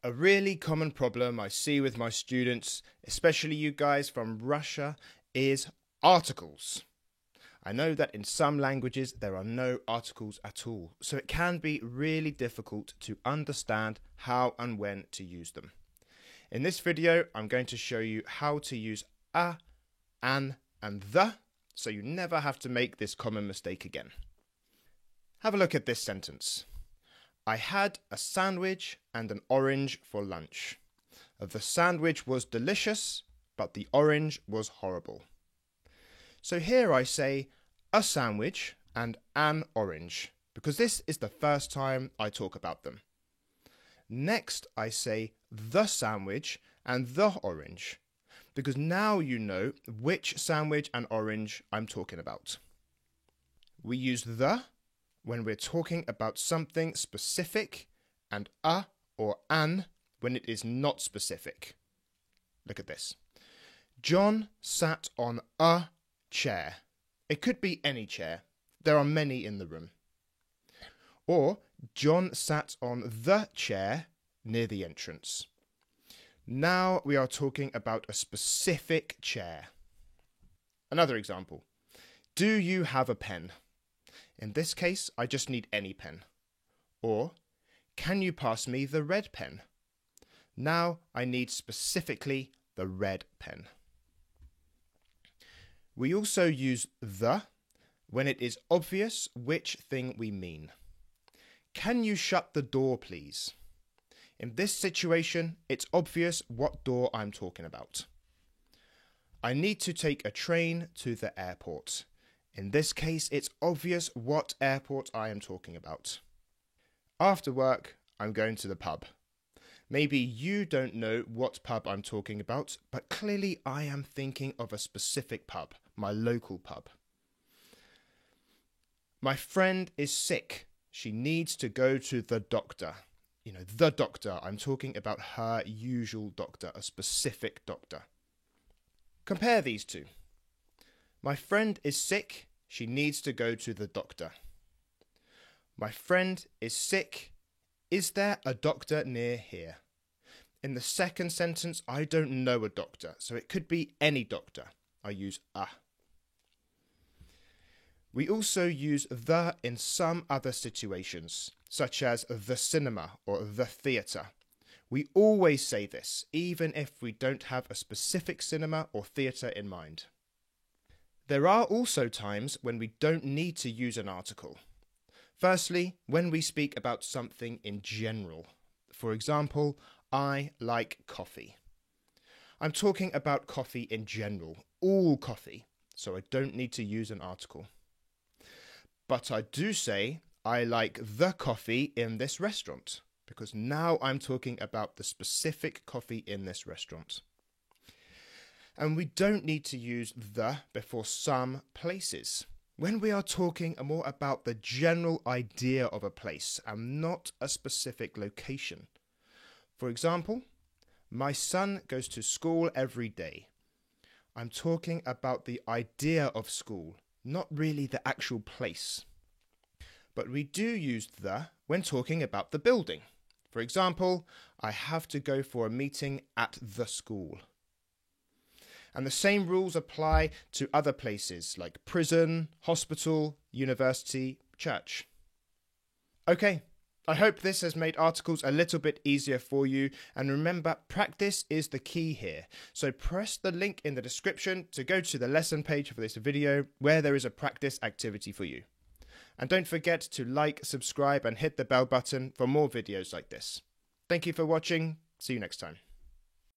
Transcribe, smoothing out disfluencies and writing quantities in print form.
A really common problem I see with my students, especially you guys from Russia, is articles. I know that in some languages there are no articles at all, so it can be really difficult to understand how and when to use them. In this video, I'm going to show you how to use a, an, and the, so you never have to make this common mistake again. Have a look at this sentence. I had a sandwich and an orange for lunch. The sandwich was delicious, but the orange was horrible. So here I say a sandwich and an orange, because this is the first time I talk about them. Next I say the sandwich and the orange, because now you know which sandwich and orange I'm talking about. We use the when we're talking about something specific, and a or an when it is not specific. Look at this. John sat on a chair. It could be any chair. There are many in the room. Or John sat on the chair near the entrance. Now we are talking about a specific chair. Another example. Do you have a pen? In this case, I just need any pen. Or, can you pass me the red pen? Now I need specifically the red pen. We also use the when it is obvious which thing we mean. Can you shut the door, please? In this situation, it's obvious what door I'm talking about. I need to take a train to the airport. In this case, it's obvious what airport I am talking about. After work, I'm going to the pub. Maybe you don't know what pub I'm talking about, but clearly I am thinking of a specific pub, my local pub. My friend is sick. She needs to go to the doctor. The doctor. I'm talking about her usual doctor, a specific doctor. Compare these two. My friend is sick. She needs to go to the doctor. My friend is sick. Is there a doctor near here? In the second sentence, I don't know a doctor, so it could be any doctor. I use a. We also use the in some other situations, such as the cinema or the theatre. We always say this, even if we don't have a specific cinema or theatre in mind. There are also times when we don't need to use an article. Firstly, when we speak about something in general. For example, I like coffee. I'm talking about coffee in general, all coffee, so I don't need to use an article. But I do say I like the coffee in this restaurant, because now I'm talking about the specific coffee in this restaurant. And we don't need to use the before some places. When we are talking more about the general idea of a place and not a specific location. For example, my son goes to school every day. I'm talking about the idea of school, not really the actual place. But we do use the when talking about the building. For example, I have to go for a meeting at the school. And the same rules apply to other places like prison, hospital, university, church. Okay, I hope this has made articles a little bit easier for you. And remember, practice is the key here. So press the link in the description to go to the lesson page for this video where there is a practice activity for you. And don't forget to like, subscribe and hit the bell button for more videos like this. Thank you for watching. See you next time.